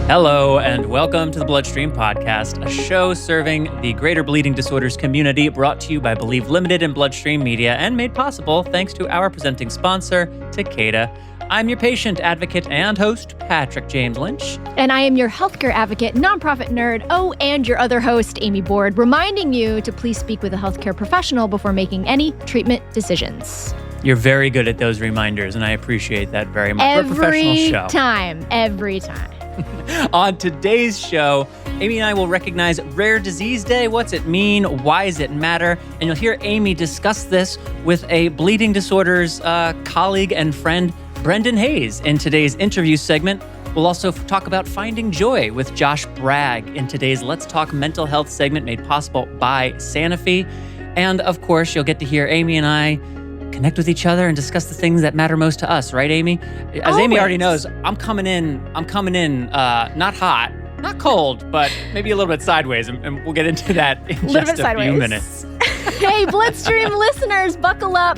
Hello, and welcome to the Bloodstream Podcast, a show serving the greater bleeding disorders community, brought to you by Believe Limited and Bloodstream Media, and made possible thanks to our presenting sponsor, Takeda. I'm your patient advocate and host, Patrick James Lynch. And I am your healthcare advocate, nonprofit nerd, and your other host, Amy Board, reminding you to please speak with a healthcare professional before making any treatment decisions. You're very good at those reminders, and I appreciate that very much. We're a professional show. Every time. On today's show, Amy and I will recognize Rare Disease Day. What's it mean? Why does it matter? And you'll hear Amy discuss this with a bleeding disorders colleague and friend, Brendan Hayes, in today's interview segment. We'll also talk about finding joy with Josh Bragg in today's Let's Talk Mental Health segment made possible by Sanofi. And of course, you'll get to hear Amy and I connect with each other and discuss the things that matter most to us, right, Amy? As Always. Amy already knows, I'm coming in not hot, not cold, but maybe a little bit sideways, and we'll get into that in just a few minutes. Hey, Bloodstream listeners, buckle up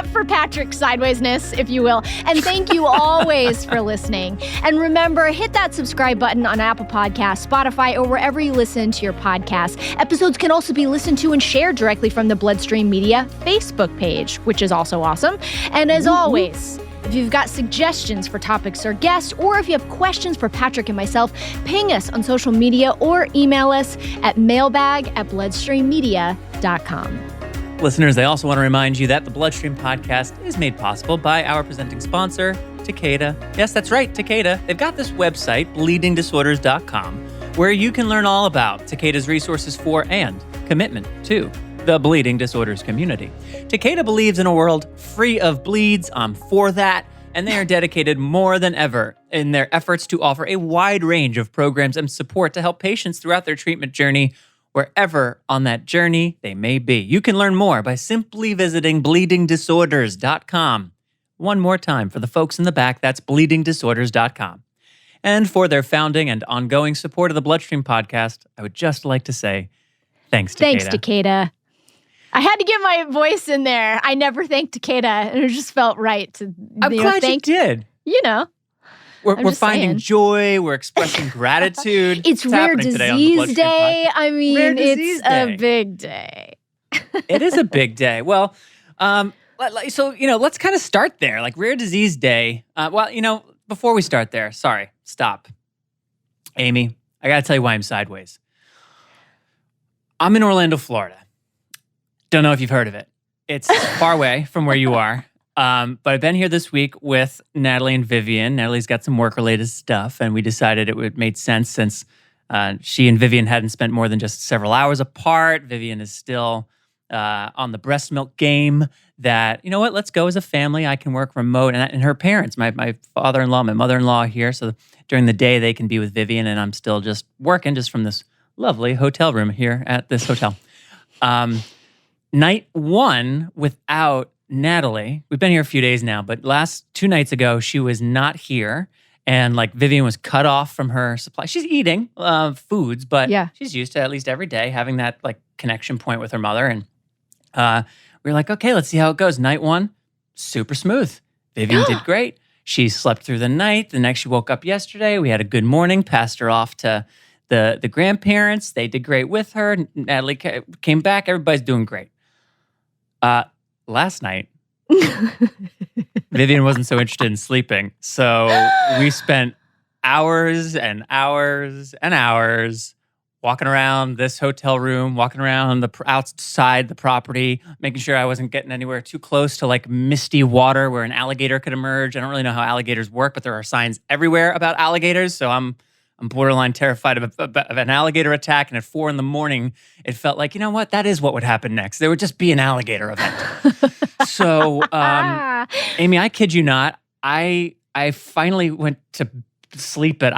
for Patrick's sidewaysness, if you will. And thank you always for listening. And remember, hit that subscribe button on Apple Podcasts, Spotify, or wherever you listen to your podcasts. Episodes can also be listened to and shared directly from the Bloodstream Media Facebook page, which is also awesome. And as always, if you've got suggestions for topics or guests, or if you have questions for Patrick and myself, ping us on social media or email us at mailbag@bloodstreammedia.com. Listeners, I also want to remind you that the Bloodstream Podcast is made possible by our presenting sponsor, Takeda. Yes, that's right, Takeda. They've got this website, bleedingdisorders.com, where you can learn all about Takeda's resources for and commitment to the bleeding disorders community. Takeda believes in a world free of bleeds. I'm for that. And they are dedicated more than ever in their efforts to offer a wide range of programs and support to help patients throughout their treatment journey, wherever on that journey they may be. You can learn more by simply visiting bleedingdisorders.com. One more time for the folks in the back, that's bleedingdisorders.com. And for their founding and ongoing support of the Bloodstream Podcast, I would just like to say thanks, Takeda. Thanks, Takeda. I had to get my voice in there. I never thanked Takeda, and it just felt right to I'm glad you did. You know. We're finding joy. We're expressing gratitude. It's Rare Disease Day. I mean, it's a big day. It is a big day. Well, so, let's kind of start there. Like Rare Disease Day. Before we start there, stop. Amy, I got to tell you why I'm sideways. I'm in Orlando, Florida. Don't know if you've heard of it. It's far away from where you are. But I've been here this week with Natalie and Vivian. Natalie's got some work-related stuff, and we decided it would make sense since she and Vivian hadn't spent more than just several hours apart. Vivian is still on the breast milk game that, you know what, let's go as a family. I can work remote. And her parents, my father-in-law, my mother-in-law here. So during the day, they can be with Vivian, and I'm still just working just from this lovely hotel room here at this hotel. Night one without Natalie, we've been here a few days now, but last 2 nights ago, she was not here. And Vivian was cut off from her supply. She's eating foods, but she's used to at least every day having that connection point with her mother. And we were like, okay, let's see how it goes. Night one, super smooth. Vivian did great. She slept through the night. The next she woke up yesterday. We had a good morning, passed her off to the grandparents. They did great with her. Natalie came back. Everybody's doing great. Last night, Vivian wasn't so interested in sleeping. So we spent hours and hours and hours walking around this hotel room, walking around outside the property, making sure I wasn't getting anywhere too close to misty water where an alligator could emerge. I don't really know how alligators work, but there are signs everywhere about alligators. So I'm borderline terrified of an alligator attack. And at 4 a.m, it felt like, you know what? That is what would happen next. There would just be an alligator event. So, Amy, I kid you not, I finally went to sleep at,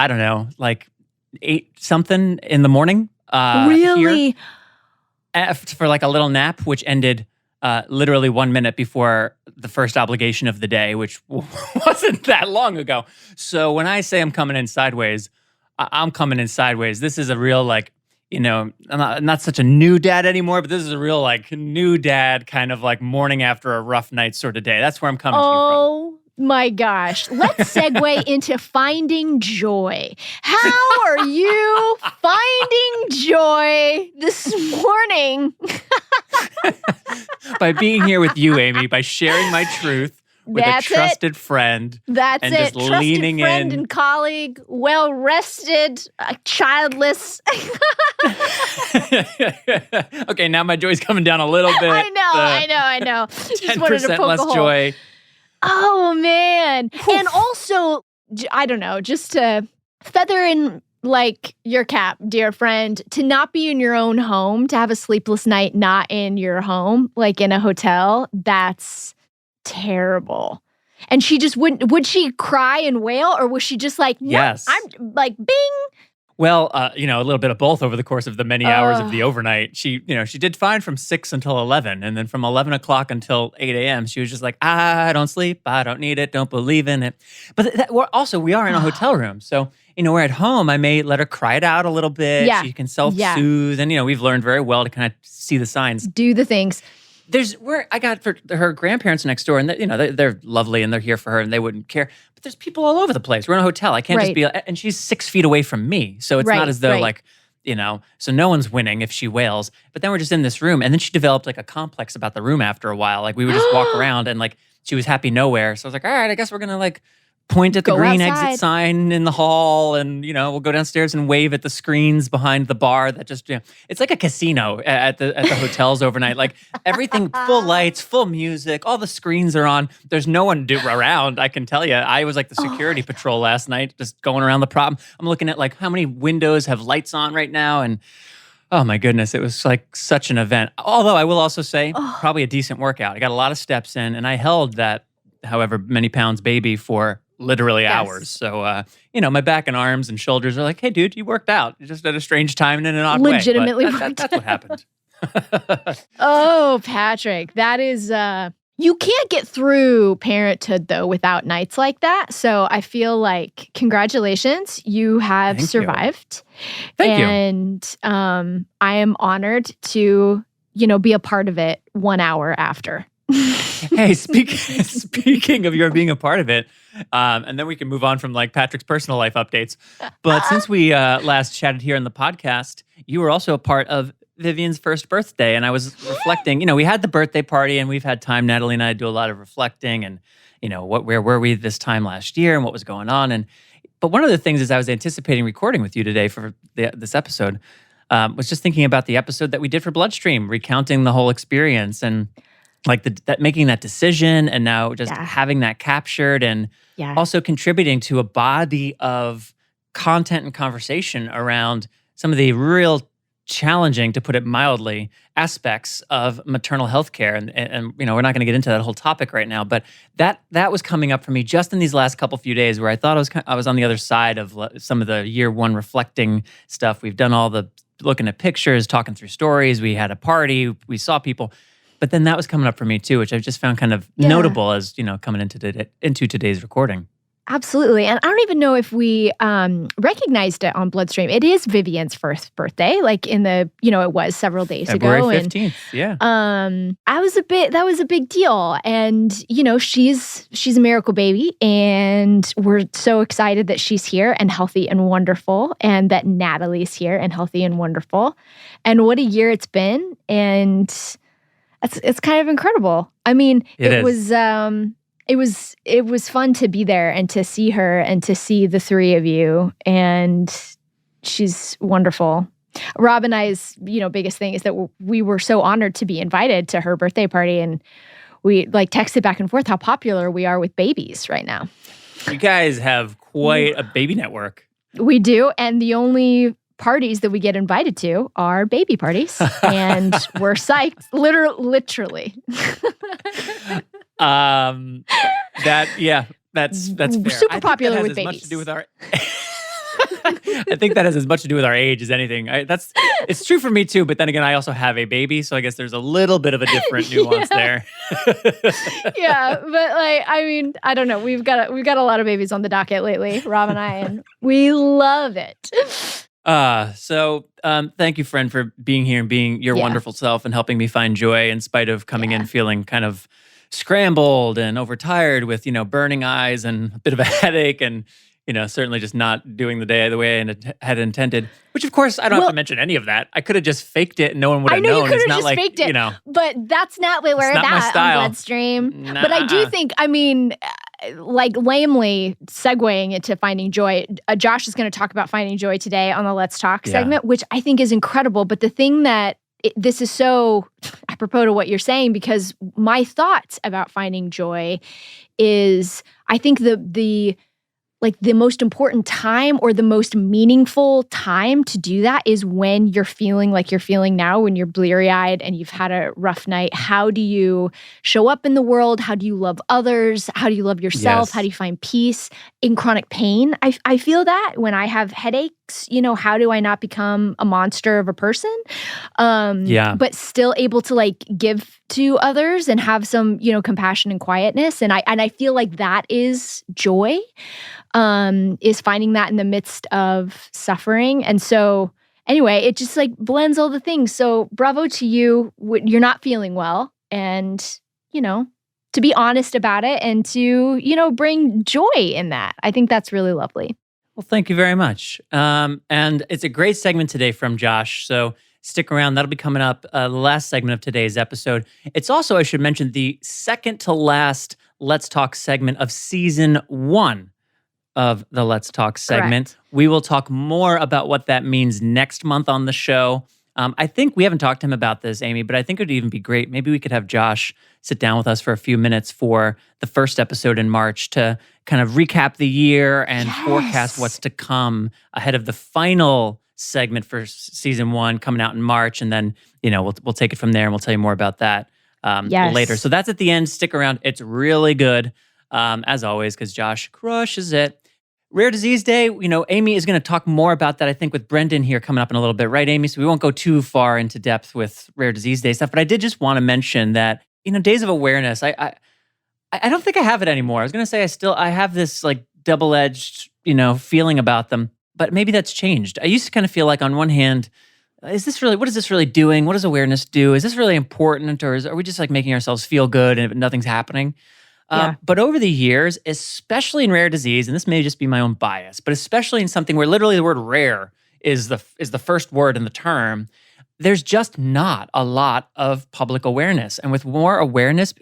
8-something in the morning. Really? Here, for a little nap, which ended literally 1 minute before the first obligation of the day, which wasn't that long ago. So when I say I'm coming in sideways, I'm coming in sideways. This is a real I'm not such a new dad anymore, but this is a real new dad kind of morning after a rough night sort of day. That's where I'm coming to you from. My gosh. Let's segue into finding joy. How are you finding joy this morning? By being here with you, Amy, by sharing my truth with That's a trusted friend. That's and it. just Trusted leaning friend in. and colleague, well rested, childless. Okay, now my joy's coming down a little bit. I know. Just wanted to 10% poke less a hole. joy. Oh man. And also, I don't know, just to feather in like your cap, dear friend, to not be in your own home, to have a sleepless night not in your home, like in a hotel, that's terrible. And she just would she cry and wail, or was she just like, no, Yes. I'm like, bing? Well, a little bit of both over the course of the many hours of the overnight. She did fine from 6 until 11. And then from 11 o'clock until 8 a.m., she was just like, I don't sleep. I don't need it. Don't believe in it. But we are in a hotel room. So, we're at home. I may let her cry it out a little bit. Yeah. She can self-soothe. And, we've learned very well to kind of see the signs. Do the things. I got for her grandparents next door, and they're lovely and they're here for her and they wouldn't care. But there's people all over the place. We're in a hotel. I can't just be, and she's 6 feet away from me, so it's not as though so no one's winning if she wails. But then we're just in this room, and then she developed like a complex about the room after a while. Like we would just walk around, and like she was happy nowhere. So I was like, all right, I guess we're gonna like point at the green exit sign in the hall, and we'll go downstairs and wave at the screens behind the bar that just it's like a casino at the hotels overnight. Like everything, full lights, full music, all the screens are on. There's no one around, I can tell you. I was like the security patrol last night, just going around the problem. I'm looking at like how many windows have lights on right now, and oh my goodness, it was like such an event. Although I will also say, probably a decent workout. I got a lot of steps in, and I held that however many pounds baby for literally hours. So, my back and arms and shoulders are like, hey, dude, you worked out. You just at a strange time and in an odd way. Legitimately That's what happened. Oh, Patrick, that is, you can't get through parenthood, though, without nights like that. So I feel like, congratulations, you have survived. Thank you. And I am honored to, be a part of it 1 hour after. Hey, speaking of your being a part of it, and then we can move on from like Patrick's personal life updates. But since we last chatted here on the podcast, you were also a part of Vivian's first birthday, and I was reflecting. We had the birthday party, and we've had time. Natalie and I do a lot of reflecting, and where were we this time last year, and what was going on. But one of the things is I was anticipating recording with you today for this episode. Was just thinking about the episode that we did for Bloodstream, recounting the whole experience and like that making that decision, and now just having that captured, and also contributing to a body of content and conversation around some of the real challenging, to put it mildly, aspects of maternal health care. And we're not going to get into that whole topic right now, but that was coming up for me just in these last few days, where I thought I was on the other side of some of the year one reflecting stuff. We've done all the looking at pictures, talking through stories. We had a party. We saw people. But then that was coming up for me too, which I've just found kind of notable as, coming into today's recording. Absolutely. And I don't even know if we recognized it on Bloodstream. It is Vivian's first birthday, like in the, it was several days February ago. 15th, yeah. That was a big deal. And, she's a miracle baby, and we're so excited that she's here and healthy and wonderful, and that Natalie's here and healthy and wonderful. And what a year it's been. And it's kind of incredible. I mean, it was fun to be there and to see her and to see the three of you, and she's wonderful. Rob and I's, biggest thing is that we were so honored to be invited to her birthday party, and we like texted back and forth how popular we are with babies right now. You guys have quite a baby network. We do, and the only parties that we get invited to are baby parties, and we're psyched, literally. That's fair. Super popular with babies. Much to do with our I think that has as much to do with our age as anything. It's true for me too, but then again, I also have a baby, so I guess there's a little bit of a different nuance there. Yeah, but I don't know. We've got a lot of babies on the docket lately, Rob and I, and we love it. So thank you, friend, for being here and being your wonderful self and helping me find joy in spite of coming in feeling kind of scrambled and overtired with, burning eyes and a bit of a headache and, certainly just not doing the day the way I had intended. Which, of course, I don't have to mention any of that. I could have just faked it and no one would have known. I know you could It's have not just faked it, but that's not where it's not my that style. on Bloodstream. Nah. But I do think, like lamely segueing into finding joy, Josh is going to talk about finding joy today on the Let's Talk segment, which I think is incredible. But the thing that this is so apropos to what you're saying, because my thoughts about finding joy is, I think the most important time or the most meaningful time to do that is when you're feeling like you're feeling now, when you're bleary-eyed and you've had a rough night. How do you show up in the world? How do you love others? How do you love yourself? Yes. How do you find peace in chronic pain? I feel that when I have headaches, how do I not become a monster of a person? But still able to give to others and have some, compassion and quietness. And I feel like that is joy. Is finding that in the midst of suffering. And so anyway, it just blends all the things. So bravo to you. You're not feeling well and, to be honest about it and to, bring joy in that. I think that's really lovely. Well, thank you very much. And it's a great segment today from Josh. So stick around. That'll be coming up the last segment of today's episode. It's also, I should mention, the second to last Let's Talk segment of season 1 of the Let's Talk segment. Correct. We will talk more about what that means next month on the show. I think we haven't talked to him about this, Amy, but I think it would even be great. Maybe we could have Josh sit down with us for a few minutes for the first episode in March to kind of recap the year and forecast what's to come ahead of the final segment for season 1 coming out in March. And then, we'll take it from there and we'll tell you more about that later. So that's at the end. Stick around. It's really good, as always, because Josh crushes it. Rare Disease Day, Amy is going to talk more about that, I think, with Brendan here coming up in a little bit, right, Amy? So we won't go too far into depth with Rare Disease Day stuff, but I did just want to mention that, days of awareness, I don't think I have it anymore. I was going to say I have this double-edged, feeling about them, but maybe that's changed. I used to kind of feel like on one hand, what is this really doing? What does awareness do? Is this really important, or are we just making ourselves feel good and nothing's happening? But over the years, especially in rare disease, and this may just be my own bias, but especially in something where literally the word rare is the first word in the term, there's just not a lot of public awareness. And with more awareness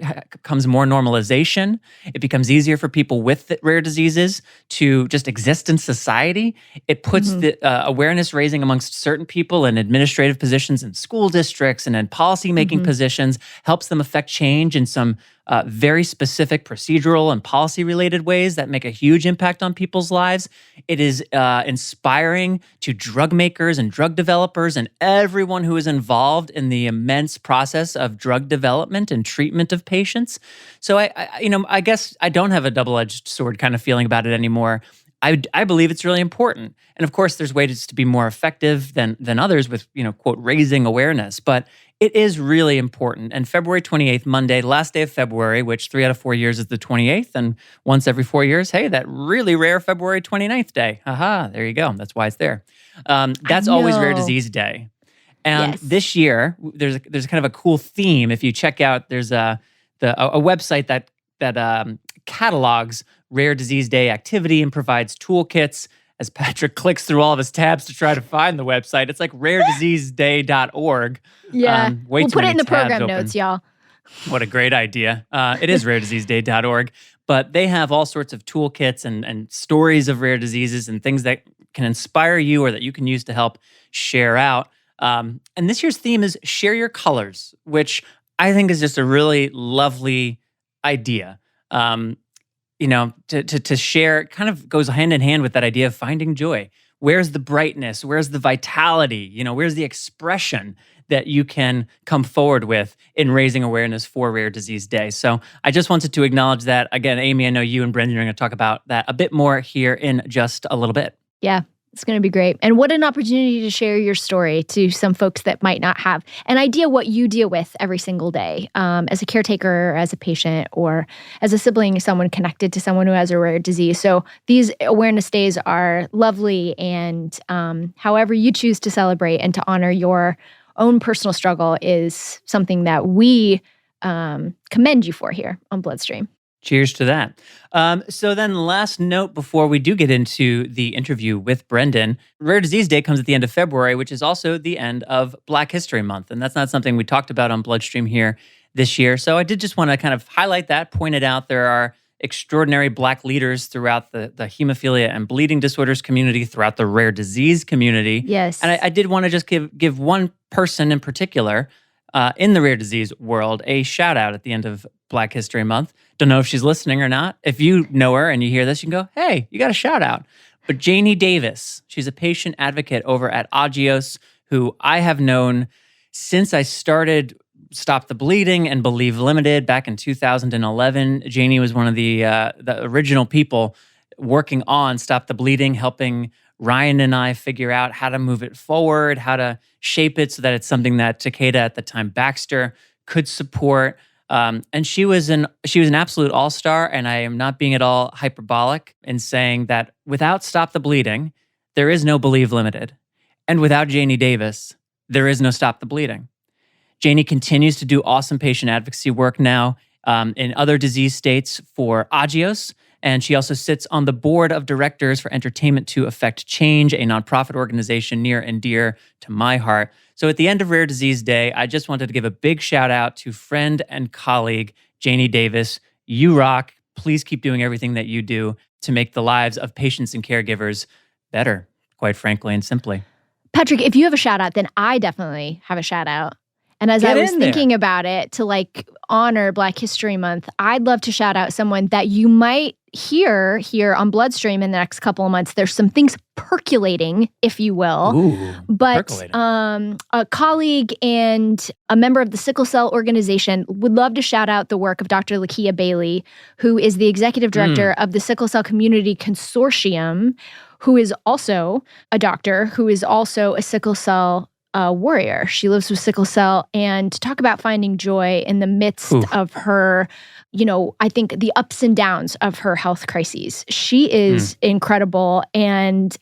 comes more normalization. It becomes easier for people with rare diseases to just exist in society. It puts the awareness raising amongst certain people in administrative positions in school districts and in policymaking positions, helps them affect change in some very specific procedural and policy-related ways that make a huge impact on people's lives. It is inspiring to drug makers and drug developers and everyone who is involved in the immense process of drug development and treatment of patients. So I guess I don't have a double-edged sword kind of feeling about it anymore. I believe it's really important. And of course, there's ways to be more effective than others with, quote, raising awareness. But it is really important. And February 28th, Monday, last day of February, which 3 out of 4 years is the 28th, and once every 4 years, hey, that really rare February 29th day. Haha, there you go. That's why it's there. That's always Rare Disease Day. And this year, there's kind of a cool theme. If you check out, there's a website that catalogs Rare Disease Day activity and provides toolkits. As Patrick clicks through all of his tabs to try to find the website, it's rarediseaseday.org. Yeah, we'll put it in the program notes, y'all. What a great idea. It is rarediseaseday.org, but they have all sorts of toolkits and stories of rare diseases and things that can inspire you or that you can use to help share out. And this year's theme is Share Your Colors, which I think is just a really lovely idea. To share kind of goes hand in hand with that idea of finding joy. Where's the brightness? Where's the vitality? Where's the expression that you can come forward with in raising awareness for Rare Disease Day? So I just wanted to acknowledge that. Again, Amy, I know you and Brendan are going to talk about that a bit more here in just a little bit. Yeah. It's going to be great. And what an opportunity to share your story to some folks that might not have an idea what you deal with every single day as a caretaker, as a patient, or as a sibling, someone connected to someone who has a rare disease. So these awareness days are lovely, and however you choose to celebrate and to honor your own personal struggle is something that we commend you for here on Bloodstream. Cheers to that. So then last note before we do get into the interview with Brendan, Rare Disease Day comes at the end of February, which is also the end of Black History Month. And that's not something we talked about on Bloodstream here this year. So I did just want to kind of highlight that, point it out. There are extraordinary Black leaders throughout the hemophilia and bleeding disorders community, throughout the rare disease community. Yes. And I did want to just give one person in particular in the rare disease world a shout out at the end of Black History Month. Don't know if she's listening or not. If you know her and you hear this, you can go, hey, you got a shout out. But Janie Davis, she's a patient advocate over at Agios, who I have known since I started Stop the Bleeding and Believe Limited back in 2011. Janie was one of the original people working on Stop the Bleeding, helping Ryan and I figure out how to move it forward, how to shape it so that it's something that Takeda at the time, Baxter, could support. And she was an absolute all-star, and I am not being at all hyperbolic in saying that without Stop the Bleeding, there is no Believe Limited. And without Janie Davis, there is no Stop the Bleeding. Janie continues to do awesome patient advocacy work now in other disease states for Agios, and she also sits on the board of directors for Entertainment to Affect Change, a nonprofit organization near and dear to my heart. So at the end of Rare Disease Day, I just wanted to give a big shout out to friend and colleague, Janie Davis. You rock. Please keep doing everything that you do to make the lives of patients and caregivers better, quite frankly and simply. Patrick, if you have a shout out, then I definitely have a shout out. And as I was thinking about it to like honor Black History Month, I'd love to shout out someone that you might hear here on Bloodstream in the next couple of months. There's some things percolating, if you will. Ooh, but a colleague and a member of the Sickle Cell Organization would love to shout out the work of Dr. Lakia Bailey, who is the executive director of the Sickle Cell Community Consortium, who is also a doctor, who is also a sickle cell warrior. She lives with sickle cell, and to talk about finding joy in the midst of her, I think the ups and downs of her health crises. She is incredible and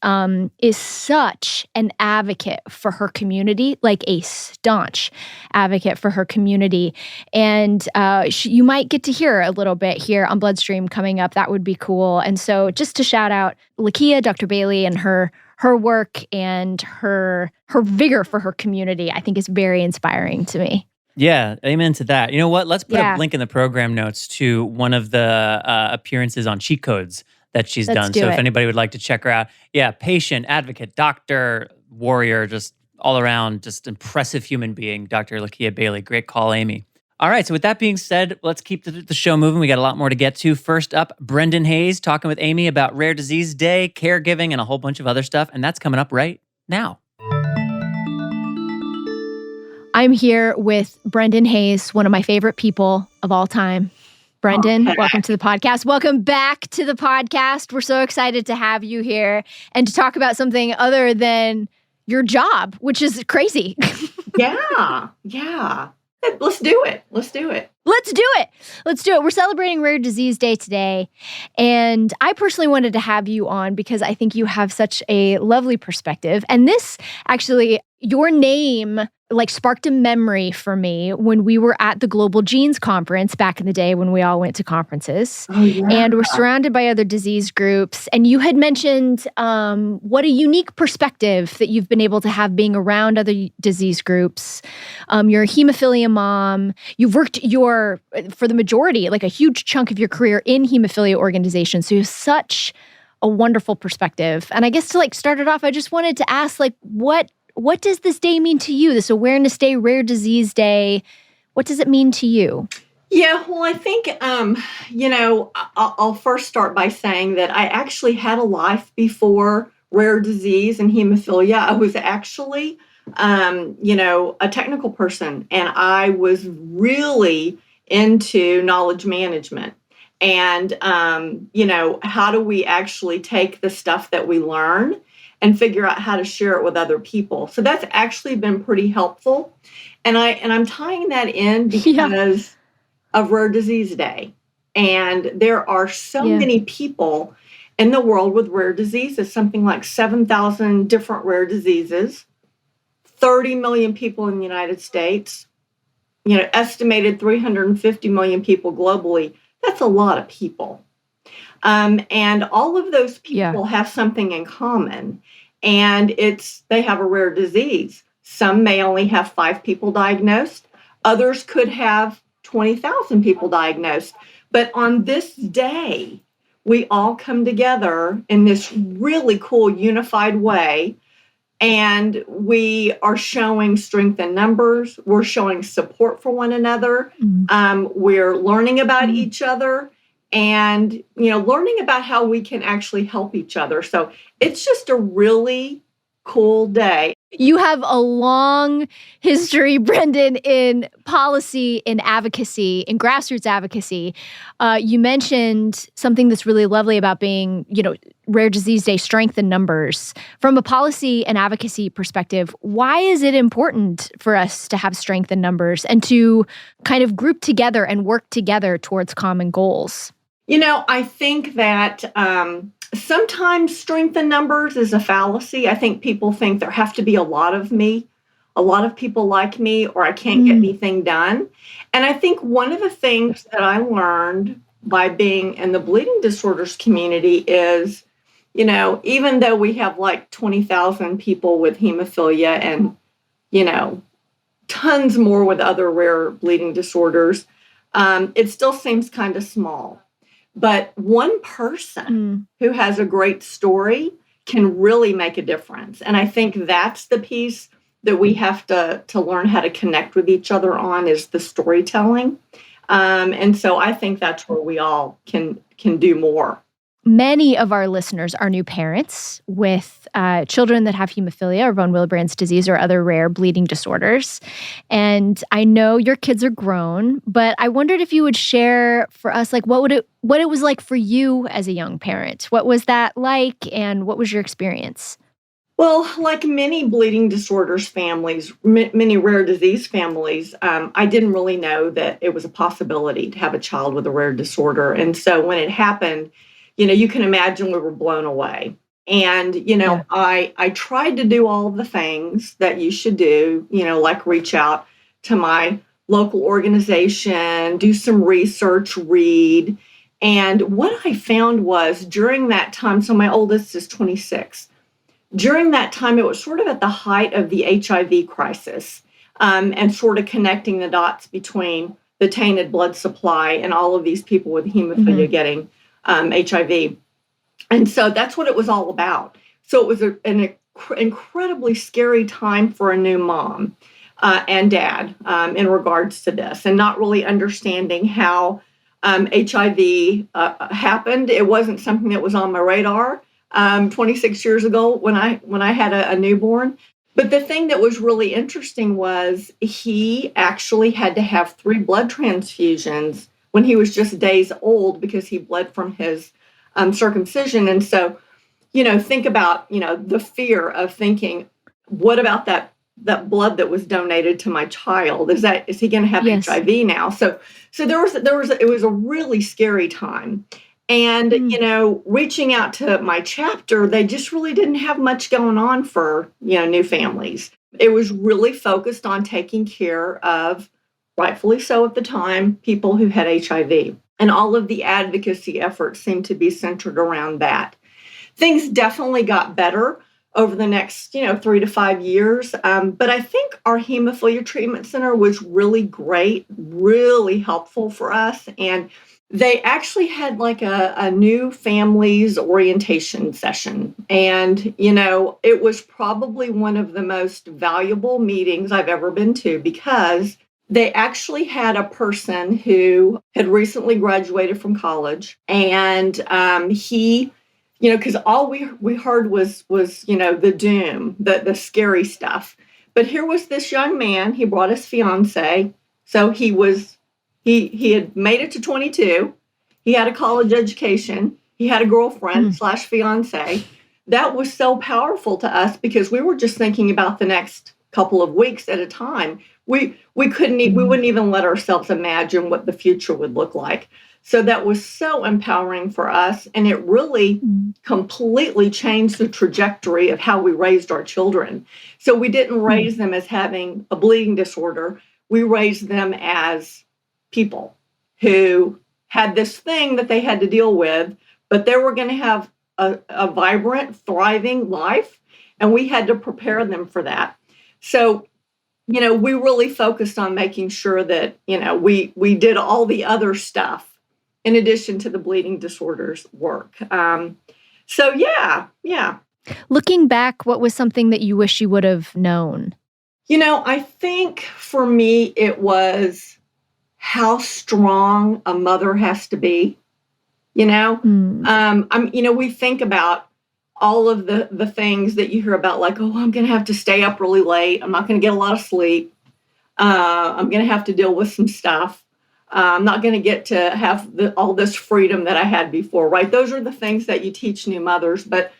is such an advocate for her community, like a staunch advocate for her community. And you might get to hear a little bit here on Bloodstream coming up. That would be cool. And so just to shout out Lakia, Dr. Bailey, and her work and her vigor for her community, I think is very inspiring to me. Yeah, amen to that. You know what? Let's put a link in the program notes to one of the appearances on Cheat Codes that she's done. So if anybody would like to check her out, patient, advocate, doctor, warrior, just all around, just impressive human being, Dr. Lakia Bailey. Great call, Amy. All right, so with that being said, let's keep the show moving. We got a lot more to get to. First up, Brendan Hayes talking with Amy about Rare Disease Day, caregiving, and a whole bunch of other stuff. And that's coming up right now. I'm here with Brendan Hayes, one of my favorite people of all time. Brendan, welcome to the podcast. Welcome back to the podcast. We're so excited to have you here and to talk about something other than your job, which is crazy. Yeah. Let's do it. We're celebrating Rare Disease Day today. And I personally wanted to have you on because I think you have such a lovely perspective. And this actually, your name sparked a memory for me when we were at the Global Genes Conference back in the day when we all went to conferences. Oh, yeah. And we're surrounded by other disease groups. And you had mentioned what a unique perspective that you've been able to have being around other disease groups. You're a hemophilia mom. You've worked for the majority, like a huge chunk of your career in hemophilia organizations. So you have such a wonderful perspective. And I guess to start it off, I just wanted to ask, what does this day mean to you? This Awareness Day, Rare Disease Day, what does it mean to you? Yeah, well, I think, I'll first start by saying that I actually had a life before rare disease and hemophilia. I was actually, a technical person, and I was really into knowledge management. And, how do we actually take the stuff that we learn and figure out how to share it with other people. So that's actually been pretty helpful. And I'm tying that in because of Rare Disease Day. And there are so many people in the world with rare diseases, something like 7,000 different rare diseases, 30 million people in the United States. estimated 350 million people globally. That's a lot of people. And all of those people have something in common, and they have a rare disease. Some may only have 5 people diagnosed. Others could have 20,000 people diagnosed. But on this day, we all come together in this really cool, unified way. And we are showing strength in numbers. We're showing support for one another. We're learning about each other and, learning about how we can actually help each other. So it's just a really cool day. You have a long history, Brendan, in policy, in advocacy, in grassroots advocacy. You mentioned something that's really lovely about being, Rare Disease Day, strength in numbers. From a policy and advocacy perspective, why is it important for us to have strength in numbers and to kind of group together and work together towards common goals? I think that sometimes strength in numbers is a fallacy. I think people think there have to be a lot of me, a lot of people like me, or I can't get anything done. And I think one of the things that I learned by being in the bleeding disorders community is, even though we have like 20,000 people with hemophilia and, tons more with other rare bleeding disorders, it still seems kind of small. But one person who has a great story can really make a difference. And I think that's the piece that we have to learn how to connect with each other on, is the storytelling. And so I think that's where we all can do more. Many of our listeners are new parents with children that have hemophilia or von Willebrand's disease or other rare bleeding disorders. And I know your kids are grown, but I wondered if you would share for us, like, what it was like for you as a young parent. What was that like, and what was your experience? Well, like many bleeding disorders families, many rare disease families, I didn't really know that it was a possibility to have a child with a rare disorder. And so when it happened, you can imagine we were blown away. And, I tried to do all of the things that you should do, like reach out to my local organization, do some research, read. And what I found was during that time, so my oldest is 26. During that time, it was sort of at the height of the HIV crisis, and sort of connecting the dots between the tainted blood supply and all of these people with hemophilia getting HIV. And so that's what it was all about. So it was an incredibly scary time for a new mom and dad in regards to this, and not really understanding how HIV happened. It wasn't something that was on my radar 26 years ago when I had a newborn. But the thing that was really interesting was he actually had to have 3 blood transfusions when he was just days old because he bled from his circumcision. And so, think about, the fear of thinking, what about that blood that was donated to my child? Is he going to have HIV now? So it was a really scary time. And, reaching out to my chapter, they just really didn't have much going on for, new families. It was really focused on taking care of, rightfully so at the time, people who had HIV. And all of the advocacy efforts seemed to be centered around that. Things definitely got better over the next, 3 to 5 years. But I think our hemophilia treatment center was really great, really helpful for us. And they actually had like a new families orientation session. And, it was probably one of the most valuable meetings I've ever been to, because they actually had a person who had recently graduated from college, and he, because all we heard was the doom, the scary stuff. But here was this young man. He brought his fiance, so he had made it to 22. He had a college education. He had a girlfriend / fiance. That was so powerful to us because we were just thinking about the next couple of weeks at a time. We wouldn't even let ourselves imagine what the future would look like. So that was so empowering for us. And it really completely changed the trajectory of how we raised our children. So we didn't raise them as having a bleeding disorder. we raised them as people who had this thing that they had to deal with, but they were going to have a vibrant, thriving life, and we had to prepare them for that. So, we really focused on making sure that, we did all the other stuff in addition to the bleeding disorders work. So, yeah. Looking back, what was something that you wish you would have known? I think for me, it was how strong a mother has to be. We think about all of the things that you hear about, like, oh, I'm going to have to stay up really late. I'm not going to get a lot of sleep. I'm going to have to deal with some stuff. I'm not going to get to have all this freedom that I had before, right? Those are the things that you teach new mothers. But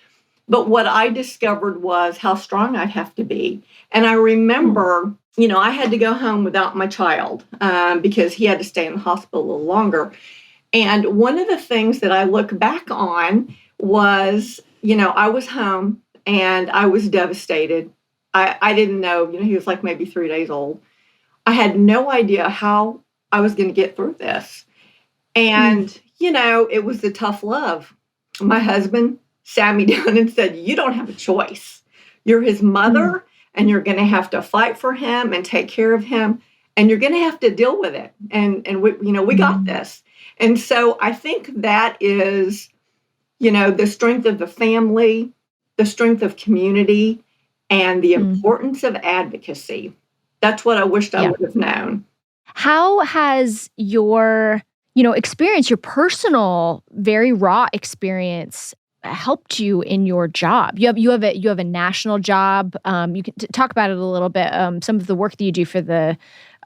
what I discovered was how strong I'd have to be. And I remember, I had to go home without my child because he had to stay in the hospital a little longer. And one of the things that I look back on was, I was home and I was devastated. I didn't know, he was like maybe 3 days old. I had no idea how I was going to get through this. And, it was a tough love. My husband sat me down and said, you don't have a choice. You're his mother and you're going to have to fight for him and take care of him. And you're going to have to deal with it. And we got this. And so I think that is, the strength of the family, the strength of community, and the importance of advocacy. That's what I wished I would have known. How has your, experience, your personal, very raw experience, helped you in your job? You have a national job. You can talk about it a little bit. Some of the work that you do for the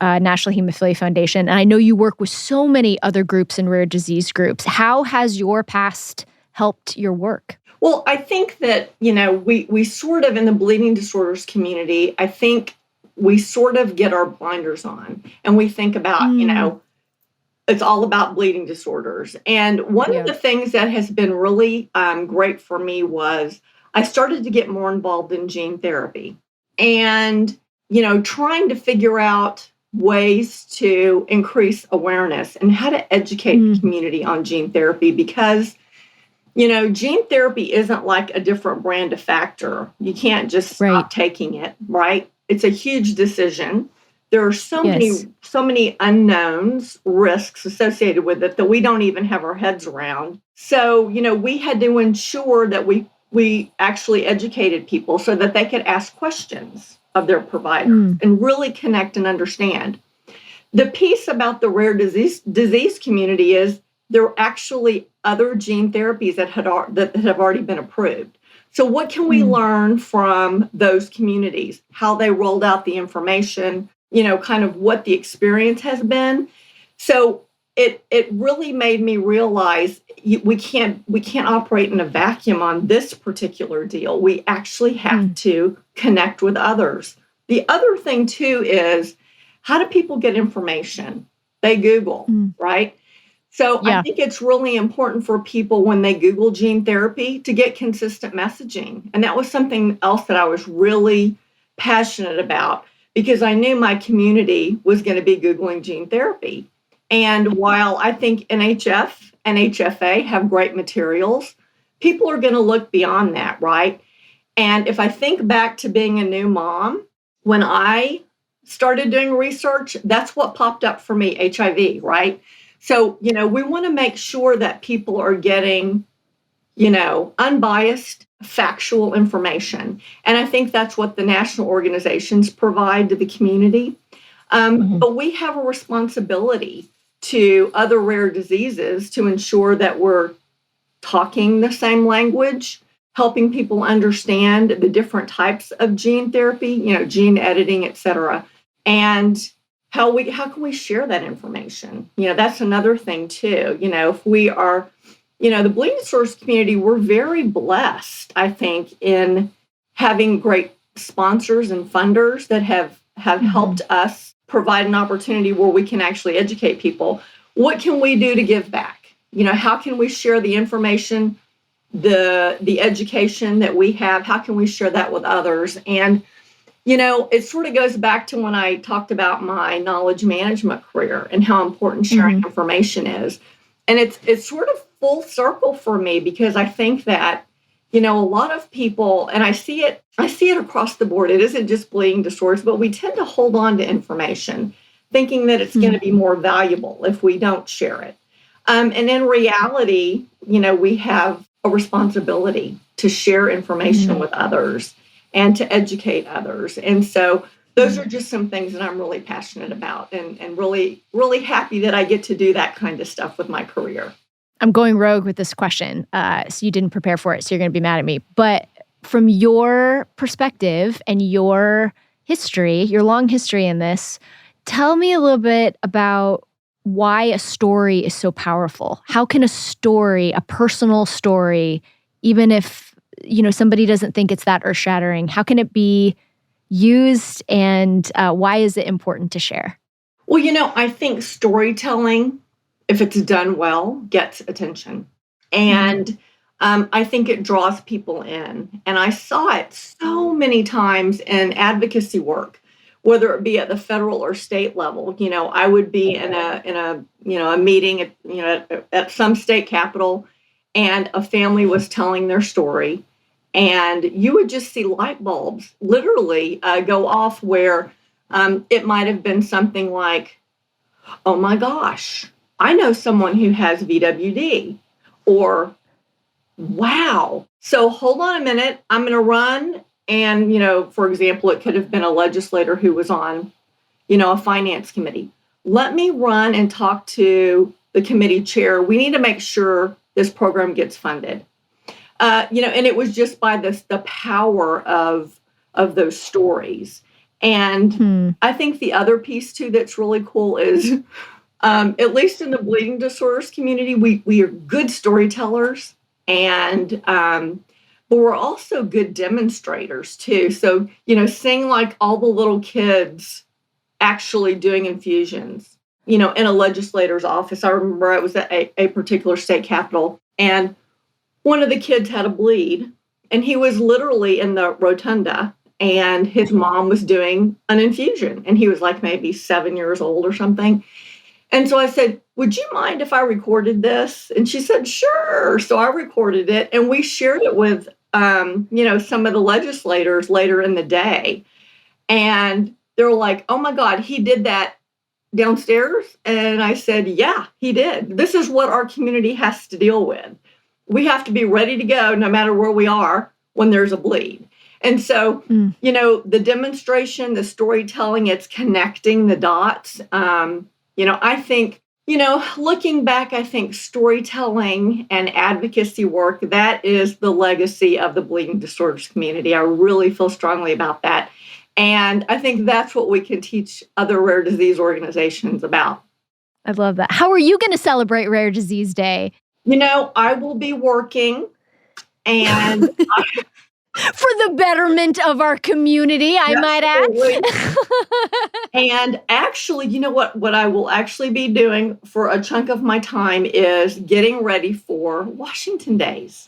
National Hemophilia Foundation, and I know you work with so many other groups and rare disease groups. How has your past helped your work? Well, I think that we sort of, in the bleeding disorders community, I think we sort of get our blinders on, and we think about it's all about bleeding disorders. And one of the things that has been really great for me was I started to get more involved in gene therapy and, trying to figure out ways to increase awareness and how to educate the community on gene therapy because, gene therapy isn't like a different brand of Factor. You can't just stop taking it, right? It's a huge decision. There are so many unknowns, risks associated with it that we don't even have our heads around. So, we had to ensure that we actually educated people so that they could ask questions of their providers and really connect and understand. The piece about the rare disease community is there are actually other gene therapies that have already been approved. So what can we learn from those communities, how they rolled out the information, kind of what the experience has been. So it really made me realize we can't operate in a vacuum on this particular deal. We actually have to connect with others. The other thing too is, how do people get information? They Google, right? So I think it's really important for people when they Google gene therapy to get consistent messaging. And that was something else that I was really passionate about because I knew my community was going to be Googling gene therapy. And while I think NHF and HFA have great materials, people are going to look beyond that, right? And if I think back to being a new mom, when I started doing research, that's what popped up for me, HIV, right? So, we want to make sure that people are getting, unbiased, factual information. And I think that's what the national organizations provide to the community. But we have a responsibility to other rare diseases to ensure that we're talking the same language, helping people understand the different types of gene therapy, gene editing, et cetera. And how can we share that information? That's another thing too. If we are, the bleeding disorders community, we're very blessed, I think, in having great sponsors and funders that have helped us provide an opportunity where we can actually educate people. What can we do to give back? How can we share the information, the education that we have? How can we share that with others? And It sort of goes back to when I talked about my knowledge management career and how important sharing information is. And it's sort of full circle for me because I think that, a lot of people, and I see it across the board. It isn't just bleeding disorders, but we tend to hold on to information thinking that it's going to be more valuable if we don't share it. And in reality, we have a responsibility to share information with others and to educate others. And so those are just some things that I'm really passionate about and really, really happy that I get to do that kind of stuff with my career. I'm going rogue with this question. So you didn't prepare for it, so you're going to be mad at me. But from your perspective and your history, your long history in this, tell me a little bit about why a story is so powerful. How can a story, a personal story, even if somebody doesn't think it's that earth-shattering, how can it be used, and why is it important to share? Well, I think storytelling, if it's done well, gets attention. And I think it draws people in. And I saw it so many times in advocacy work, whether it be at the federal or state level. I would be in a meeting at some state capitol, and a family was telling their story, and you would just see light bulbs literally go off where it might have been something like, oh my gosh, I know someone who has VWD, or wow. So hold on a minute, I'm going to run. And, for example, it could have been a legislator who was on, a finance committee. Let me run and talk to the committee chair. We need to make sure this program gets funded. And it was just by the power of those stories. And I think the other piece too that's really cool is, at least in the bleeding disorders community, we are good storytellers, and but we're also good demonstrators too. So, seeing like all the little kids actually doing infusions, in a legislator's office. I remember I was at a particular state capitol, and one of the kids had a bleed, and he was literally in the rotunda, and his mom was doing an infusion, and he was like maybe 7 years old or something. And so I said, would you mind if I recorded this? And she said, sure. So I recorded it, and we shared it with, some of the legislators later in the day. And they're like, oh my God, he did that downstairs? And I said, yeah, he did. This is what our community has to deal with. We have to be ready to go no matter where we are when there's a bleed. And so, the demonstration, the storytelling, it's connecting the dots. I think, looking back, I think storytelling and advocacy work, that is the legacy of the bleeding disorders community. I really feel strongly about that. And I think that's what we can teach other rare disease organizations about. I love that. How are you going to celebrate Rare Disease Day? I will be working, and for the betterment of our community, I might add. And actually, what I will actually be doing for a chunk of my time is getting ready for Washington Days.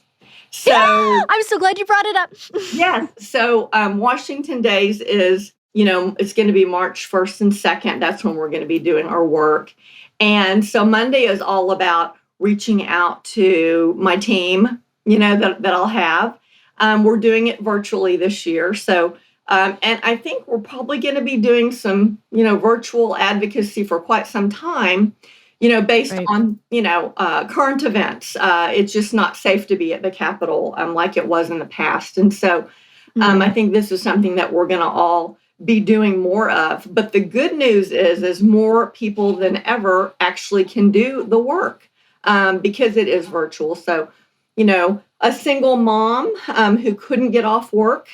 So I'm so glad you brought it up. Yes. So Washington Days is, it's going to be March 1st and 2nd. That's when we're going to be doing our work. And so Monday is all about reaching out to my team, that I'll have. We're doing it virtually this year. So, and I think we're probably going to be doing some, virtual advocacy for quite some time, based on, current events. It's just not safe to be at the Capitol like it was in the past. And so I think this is something that we're going to all be doing more of. But the good news is more people than ever actually can do the work because it is virtual. So, a single mom who couldn't get off work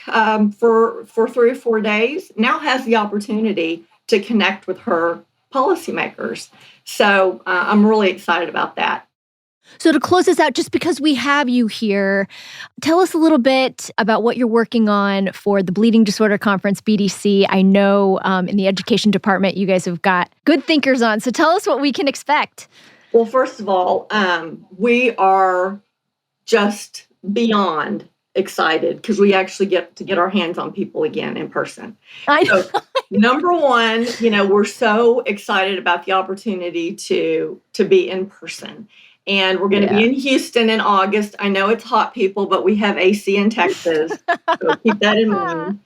for 3 or 4 days now has the opportunity to connect with her policymakers. So I'm really excited about that. So to close this out, just because we have you here, tell us a little bit about what you're working on for the Bleeding Disorder Conference, BDC. I know in the education department, you guys have got good thinkers on. So tell us what we can expect. Well, first of all, we are just beyond excited because we actually get to get our hands on people again in person. I know. So, number one, we're so excited about the opportunity to be in person. And we're going to be in Houston in August. I know it's hot, people, but we have AC in Texas. So keep that in mind.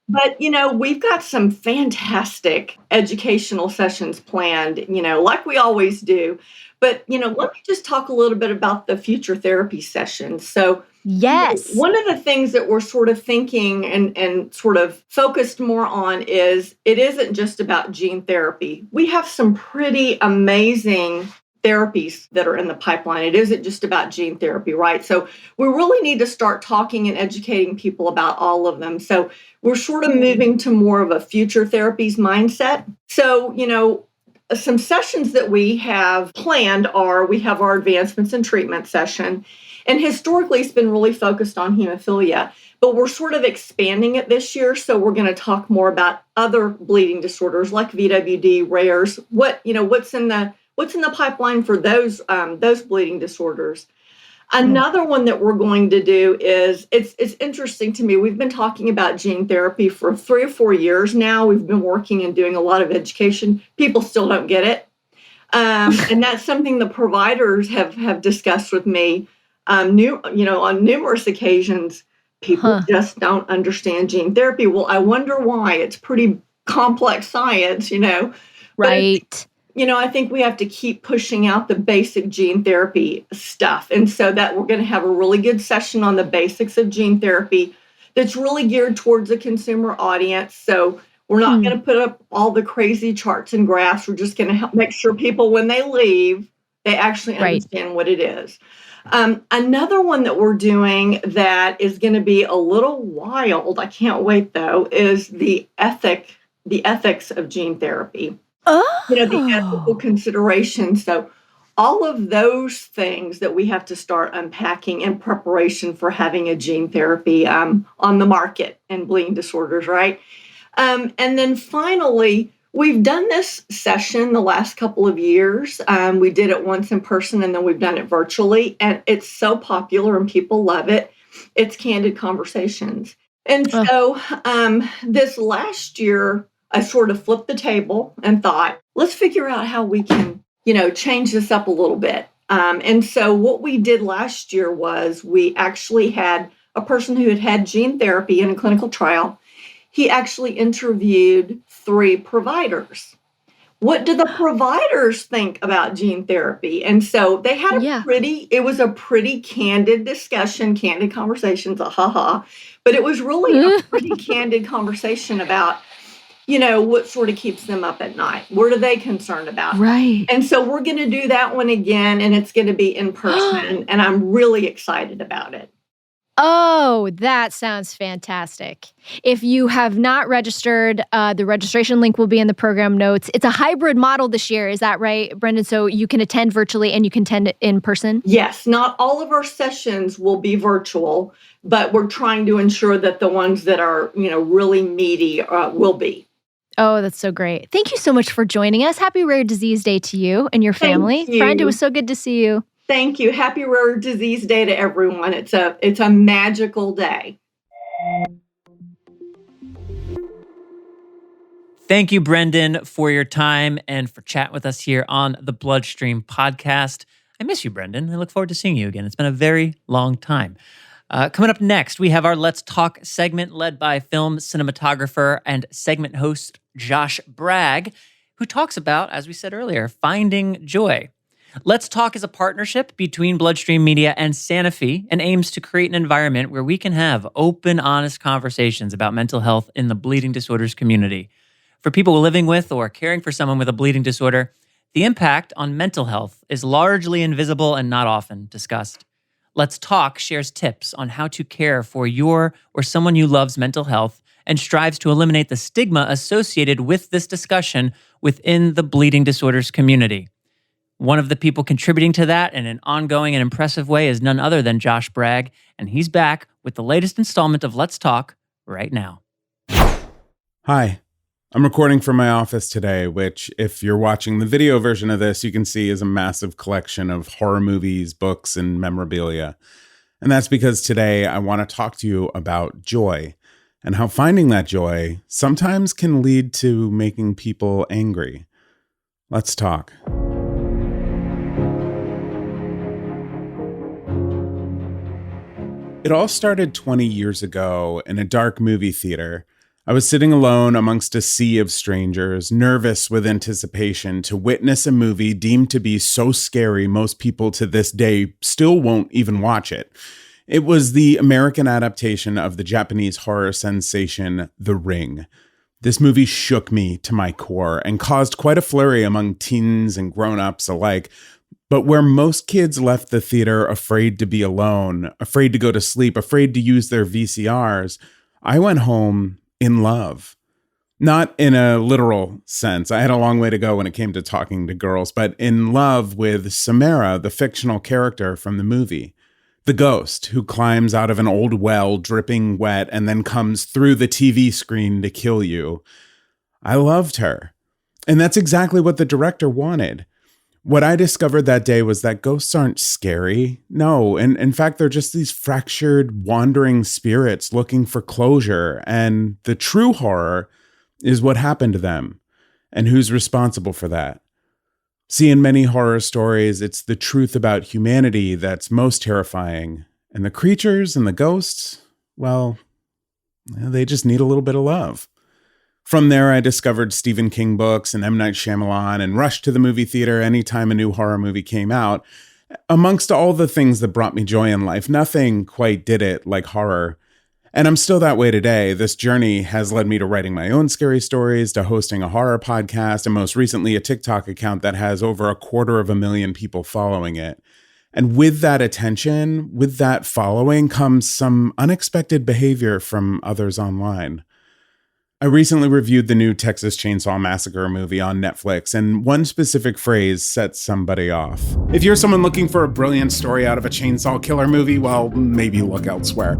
But, we've got some fantastic educational sessions planned, like we always do. But, let me just talk a little bit about the future therapy sessions. So, yes, one of the things that we're sort of thinking and sort of focused more on is it isn't just about gene therapy. We have some pretty amazing therapies that are in the pipeline. It isn't just about gene therapy, right? So we really need to start talking and educating people about all of them. So we're sort of moving to more of a future therapies mindset. So, some sessions that we have planned are we have our advancements in treatment session. And historically, it's been really focused on hemophilia, but we're sort of expanding it this year. So we're going to talk more about other bleeding disorders like VWD, rares. What's in the pipeline for those bleeding disorders. Another one that we're going to do is it's interesting to me. We've been talking about gene therapy for 3 or 4 years now. We've been working and doing a lot of education. People still don't get it, and that's something the providers have discussed with me. On numerous occasions, people just don't understand gene therapy. Well, I wonder why. It's pretty complex science, Right. I think we have to keep pushing out the basic gene therapy stuff. And so that we're going to have a really good session on the basics of gene therapy that's really geared towards the consumer audience. So we're not going to put up all the crazy charts and graphs. We're just going to help make sure people, when they leave, they actually understand what it is. Another one that we're doing that is going to be a little wild, I can't wait though, is the ethics of gene therapy. The ethical considerations. So all of those things that we have to start unpacking in preparation for having a gene therapy on the market in bleeding disorders, right? And then finally, we've done this session the last couple of years. We did it once in person and then we've done it virtually. And it's so popular and people love it. It's Candid Conversations. And so this last year, I sort of flipped the table and thought, let's figure out how we can, change this up a little bit. And so what we did last year was we actually had a person who had gene therapy in a clinical trial. He actually interviewed 3 providers. What do the providers think about gene therapy? And so they had it was a pretty candid discussion, candid conversations, but it was really a pretty candid conversation about, what sort of keeps them up at night? What are they concerned about? Right. And so we're going to do that one again, and it's going to be in person, and I'm really excited about it. Oh, that sounds fantastic. If you have not registered, the registration link will be in the program notes. It's a hybrid model this year. Is that right, Brendan? So you can attend virtually and you can attend in person? Yes. Not all of our sessions will be virtual, but we're trying to ensure that the ones that are, really meaty will be. Oh, that's so great. Thank you so much for joining us. Happy Rare Disease Day to you and your family. Thank you. Friend, it was so good to see you. Thank you. Happy Rare Disease Day to everyone. It's a magical day. Thank you, Brendan, for your time and for chatting with us here on the Bloodstream podcast. I miss you, Brendan. I look forward to seeing you again. It's been a very long time. Coming up next, we have our Let's Talk segment led by film cinematographer and segment host Josh Bragg, who talks about, as we said earlier, finding joy. Let's Talk is a partnership between Bloodstream Media and Sanofi and aims to create an environment where we can have open, honest conversations about mental health in the bleeding disorders community. For people living with or caring for someone with a bleeding disorder, the impact on mental health is largely invisible and not often discussed. Let's Talk shares tips on how to care for your or someone you love's mental health and strives to eliminate the stigma associated with this discussion within the bleeding disorders community. One of the people contributing to that in an ongoing and impressive way is none other than Josh Bragg, and he's back with the latest installment of Let's Talk right now. Hi, I'm recording from my office today, which, if you're watching the video version of this, you can see is a massive collection of horror movies, books, and memorabilia. And that's because today I want to talk to you about joy and how finding that joy sometimes can lead to making people angry. Let's talk. It all started 20 years ago in a dark movie theater. I was sitting alone amongst a sea of strangers, nervous with anticipation to witness a movie deemed to be so scary most people to this day still won't even watch it. It was the American adaptation of the Japanese horror sensation, The Ring. This movie shook me to my core and caused quite a flurry among teens and grown-ups alike. But where most kids left the theater afraid to be alone, afraid to go to sleep, afraid to use their VCRs, I went home in love. Not in a literal sense. I had a long way to go when it came to talking to girls, but in love with Samara, the fictional character from the movie. The ghost who climbs out of an old well dripping wet and then comes through the TV screen to kill you. I loved her. And that's exactly what the director wanted. What I discovered that day was that ghosts aren't scary. No, and in fact, they're just these fractured, wandering spirits looking for closure. And the true horror is what happened to them and who's responsible for that. See, in many horror stories, it's the truth about humanity that's most terrifying. And the creatures and the ghosts, well, they just need a little bit of love. From there, I discovered Stephen King books and M. Night Shyamalan and rushed to the movie theater anytime a new horror movie came out. Amongst all the things that brought me joy in life, nothing quite did it like horror. And I'm still that way today. This journey has led me to writing my own scary stories, to hosting a horror podcast, and most recently a TikTok account that has over 250,000 people following it. And with that attention, with that following, comes some unexpected behavior from others online. I recently reviewed the new Texas Chainsaw Massacre movie on Netflix, and one specific phrase set somebody off. If you're someone looking for a brilliant story out of a chainsaw killer movie, well, maybe look elsewhere.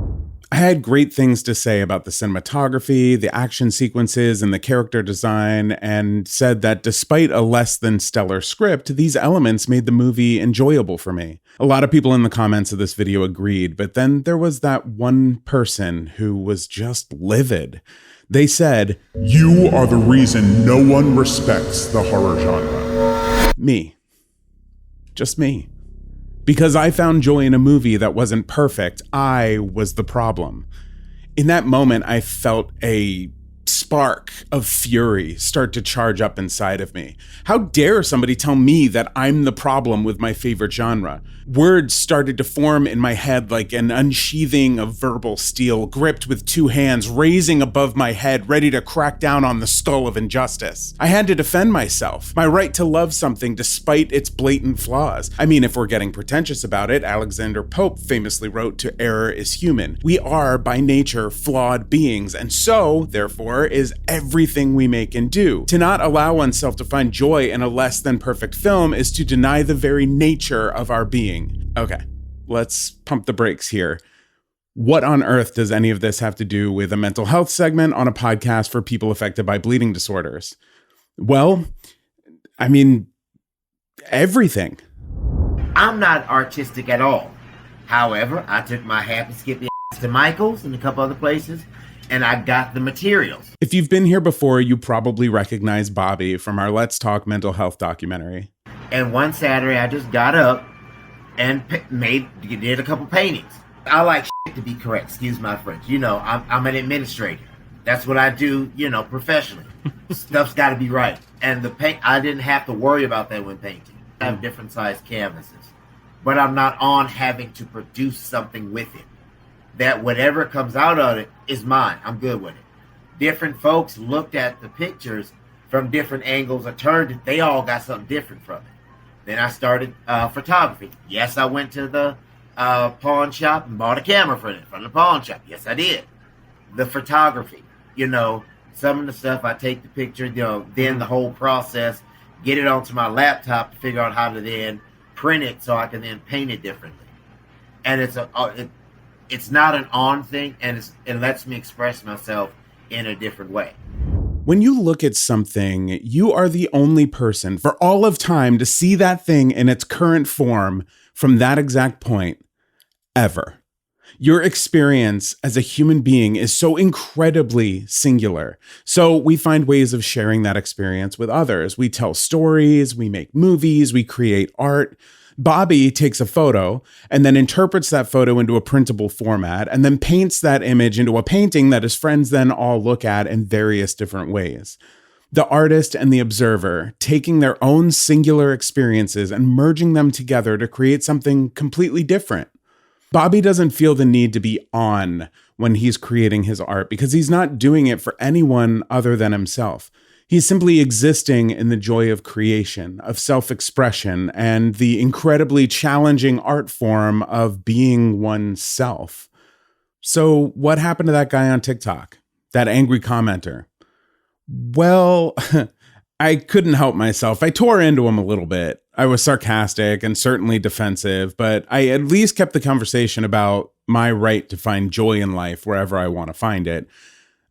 I had great things to say about the cinematography, the action sequences, and the character design, and said that despite a less than stellar script, these elements made the movie enjoyable for me. A lot of people in the comments of this video agreed, but then there was that one person who was just livid. They said, "You are the reason no one respects the horror genre." Me. Just me. Because I found joy in a movie that wasn't perfect, I was the problem. In that moment, I felt a spark of fury start to charge up inside of me. How dare somebody tell me that I'm the problem with my favorite genre? Words started to form in my head like an unsheathing of verbal steel, gripped with two hands, raising above my head, ready to crack down on the skull of injustice. I had to defend myself, my right to love something despite its blatant flaws. I mean, if we're getting pretentious about it, Alexander Pope famously wrote, "To err is human." We are, by nature, flawed beings, and so, therefore, is everything we make and do. To not allow oneself to find joy in a less than perfect film is to deny the very nature of our being. Okay, let's pump the brakes here. What on earth does any of this have to do with a mental health segment on a podcast for people affected by bleeding disorders? Well, I mean, everything. I'm not artistic at all. However, I took my happy skippy ass to Michael's and a couple other places, and I got the materials. If you've been here before, you probably recognize Bobby from our Let's Talk Mental Health documentary. And one Saturday, I just got up and did a couple paintings. I like shit to be correct, excuse my French. You know, I'm an administrator. That's what I do, you know, professionally. Stuff's got to be right. And the paint, I didn't have to worry about that when painting. I have different size canvases. But I'm not on having to produce something with it. That whatever comes out of it is mine. I'm good with it. Different folks looked at the pictures from different angles or turned it. They all got something different from it. Then I started photography. Yes, I went to the pawn shop and bought a camera from the pawn shop. Yes, I did. The photography, you know, some of the stuff I take the picture, you know, then the whole process, get it onto my laptop to figure out how to then print it so I can then paint it differently. And it's not an on thing, and it lets me express myself in a different way. When you look at something, you are the only person for all of time to see that thing in its current form from that exact point ever. Your experience as a human being is so incredibly singular. So we find ways of sharing that experience with others. We tell stories, we make movies, we create art. Bobby takes a photo and then interprets that photo into a printable format and then paints that image into a painting that his friends then all look at in various different ways. The artist and the observer taking their own singular experiences and merging them together to create something completely different. Bobby doesn't feel the need to be on when he's creating his art because he's not doing it for anyone other than himself. He's simply existing in the joy of creation, of self-expression, and the incredibly challenging art form of being oneself. So what happened to that guy on TikTok? That angry commenter? Well, I couldn't help myself. I tore into him a little bit. I was sarcastic and certainly defensive, but I at least kept the conversation about my right to find joy in life wherever I want to find it.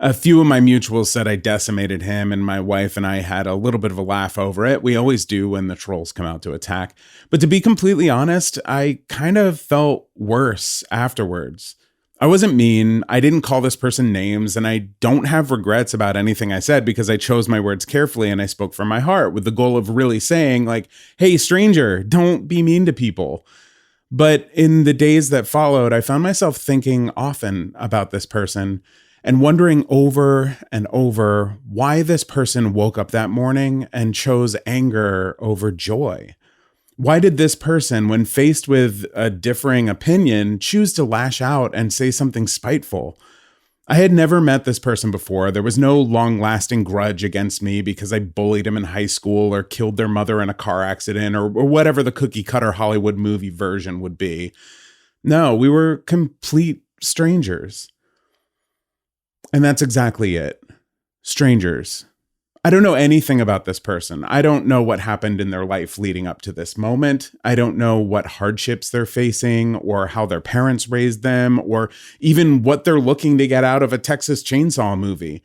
A few of my mutuals said I decimated him, and my wife and I had a little bit of a laugh over it. We always do when the trolls come out to attack. But to be completely honest, I kind of felt worse afterwards. I wasn't mean. I didn't call this person names, and I don't have regrets about anything I said because I chose my words carefully and I spoke from my heart with the goal of really saying, like, hey, stranger, don't be mean to people. But in the days that followed, I found myself thinking often about this person and wondering over and over why this person woke up that morning and chose anger over joy. Why did this person, when faced with a differing opinion, choose to lash out and say something spiteful? I had never met this person before. There was no long-lasting grudge against me because I bullied him in high school or killed their mother in a car accident or whatever the cookie-cutter Hollywood movie version would be. No, we were complete strangers. And that's exactly it. Strangers. I don't know anything about this person. I don't know what happened in their life leading up to this moment. I don't know what hardships they're facing or how their parents raised them or even what they're looking to get out of a Texas Chainsaw movie.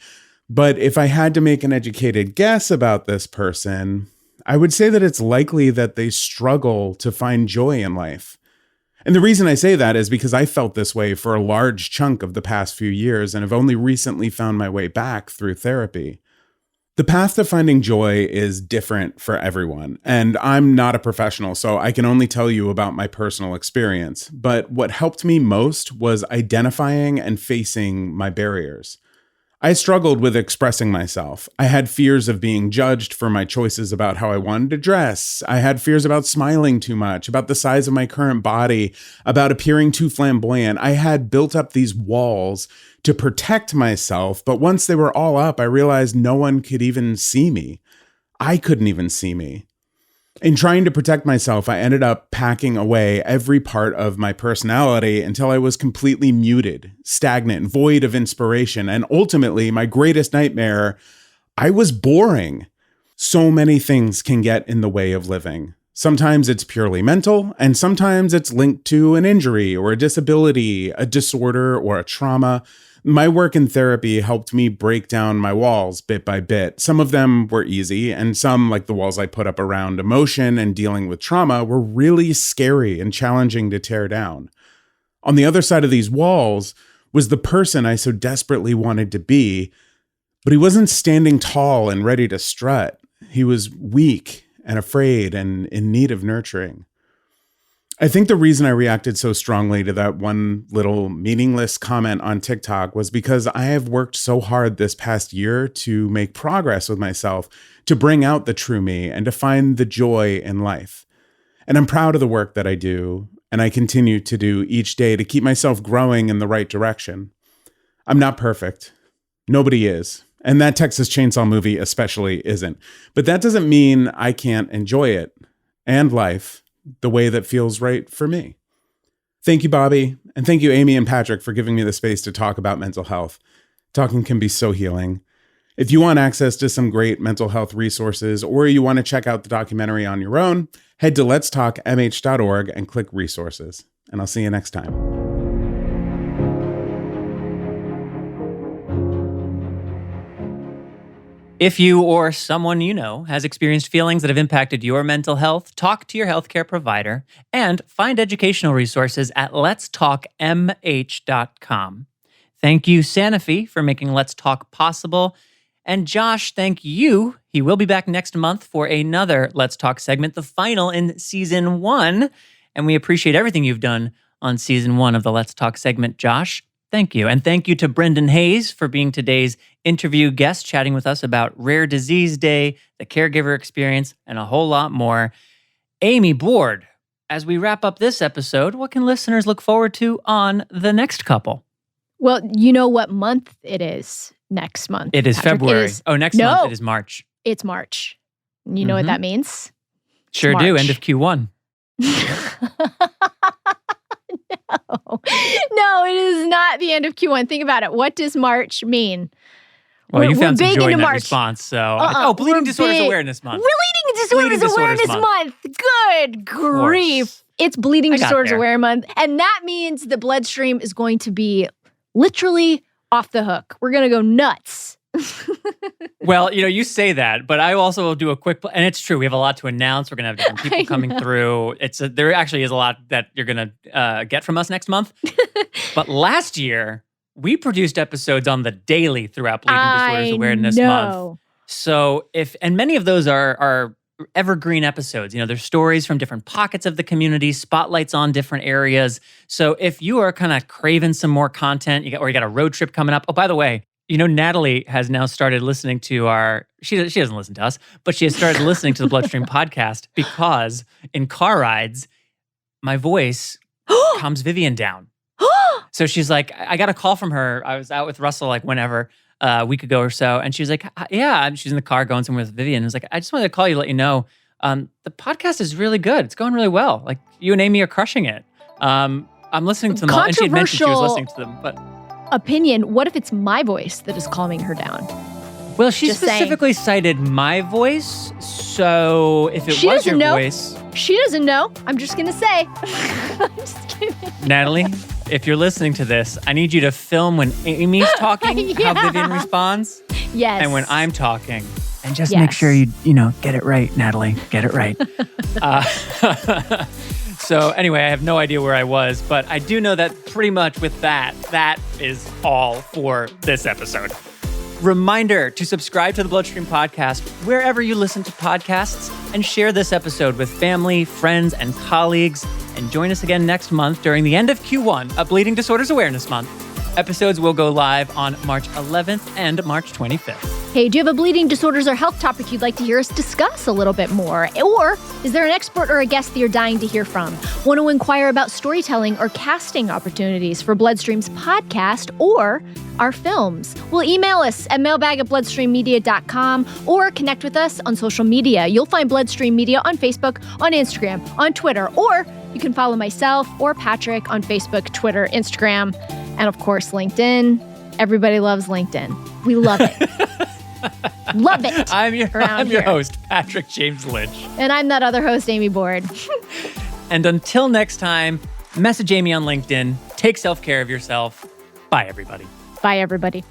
But if I had to make an educated guess about this person, I would say that it's likely that they struggle to find joy in life. And the reason I say that is because I felt this way for a large chunk of the past few years and have only recently found my way back through therapy. The path to finding joy is different for everyone, and I'm not a professional, so I can only tell you about my personal experience. But what helped me most was identifying and facing my barriers. I struggled with expressing myself. I had fears of being judged for my choices about how I wanted to dress. I had fears about smiling too much, about the size of my current body, about appearing too flamboyant. I had built up these walls to protect myself, but once they were all up, I realized no one could even see me. I couldn't even see me. In trying to protect myself, I ended up packing away every part of my personality until I was completely muted, stagnant, void of inspiration, and ultimately, my greatest nightmare, I was boring. So many things can get in the way of living. Sometimes it's purely mental, and sometimes it's linked to an injury or a disability, a disorder, or a trauma. My work in therapy helped me break down my walls bit by bit. Some of them were easy, and some, like the walls I put up around emotion and dealing with trauma, were really scary and challenging to tear down. On the other side of these walls was the person I so desperately wanted to be, but he wasn't standing tall and ready to strut. He was weak and afraid and in need of nurturing. I think the reason I reacted so strongly to that one little meaningless comment on TikTok was because I have worked so hard this past year to make progress with myself, to bring out the true me and to find the joy in life. And I'm proud of the work that I do, and I continue to do each day to keep myself growing in the right direction. I'm not perfect. Nobody is. And that Texas Chainsaw movie especially isn't. But that doesn't mean I can't enjoy it and life the way that feels right for me. Thank you, Bobby. And thank you, Amy and Patrick, for giving me the space to talk about mental health. Talking can be so healing. If you want access to some great mental health resources, or you want to check out the documentary on your own, head to letstalkmh.org and click resources. And I'll see you next time. If you or someone you know has experienced feelings that have impacted your mental health, talk to your healthcare provider and find educational resources at letstalkmh.com. Thank you, Sanofi, for making Let's Talk possible. And Josh, thank you. He will be back next month for another Let's Talk segment, the final in season 1. And we appreciate everything you've done on season 1 of the Let's Talk segment, Josh. Thank you. And thank you to Brendan Hayes for being today's interview guest, chatting with us about Rare Disease Day, the caregiver experience, and a whole lot more. Amy Board, as we wrap up this episode, what can listeners look forward to on the next couple? Well, you know what month it is next month. It is Patrick. February. Next month it is March. It's March. You know what that means? Sure do. End of Q1. No, it is not the end of Q1. Think about it. What does March mean? Well, you found some big joy in into that March. response. So, Bleeding Disorders Awareness Month. Bleeding Disorders Awareness Month. Good grief. It's Bleeding Disorders Awareness Month. And that means the bloodstream is going to be literally off the hook. We're going to go nuts. Well, you say that, but I also will do a quick, and it's true. We have a lot to announce. We're going to have different people coming through. There actually is a lot that you're going to get from us next month. But last year, we produced episodes on the daily throughout Bleeding Disorders Awareness Month. So and many of those are evergreen episodes. There's stories from different pockets of the community, spotlights on different areas. So if you are kind of craving some more content, you got a road trip coming up. Oh, by the way, Natalie has now started listening to she doesn't listen to us, but she has started listening to the Bloodstream podcast because in car rides, my voice calms Vivian down. So she's like, I got a call from her. I was out with Russell whenever, a week ago or so. And she was like, yeah, and she's in the car going somewhere with Vivian. And I was like, I just wanted to call you to let you know, the podcast is really good. It's going really well. You and Amy are crushing it. I'm listening to them all. And she had mentioned she was listening to them, but... Opinion, what if it's my voice that is calming her down? Well, she specifically cited my voice, so if it was your voice... She doesn't know. I'm just going to say. I'm just kidding. Natalie, if you're listening to this, I need you to film when Amy's talking, how Vivian responds. Yes. And when I'm talking. And just make sure you get it right, Natalie. Get it right. So anyway, I have no idea where I was, but I do know that pretty much with that is all for this episode. Reminder to subscribe to the Bloodstream Podcast wherever you listen to podcasts and share this episode with family, friends, and colleagues. And join us again next month during the end of Q1, a Bleeding Disorders Awareness Month. Episodes will go live on March 11th and March 25th. Hey, do you have a bleeding disorders or health topic you'd like to hear us discuss a little bit more? Or is there an expert or a guest that you're dying to hear from? Want to inquire about storytelling or casting opportunities for Bloodstream's podcast or our films? Well, email us at mailbag@bloodstreammedia.com or connect with us on social media. You'll find Bloodstream Media on Facebook, on Instagram, on Twitter, or you can follow myself or Patrick on Facebook, Twitter, Instagram, and of course, LinkedIn. Everybody loves LinkedIn. We love it. Love it. I'm your host, Patrick James Lynch. And I'm that other host, Amy Board. And until next time, message Amy on LinkedIn. Take self-care of yourself. Bye, everybody. Bye, everybody.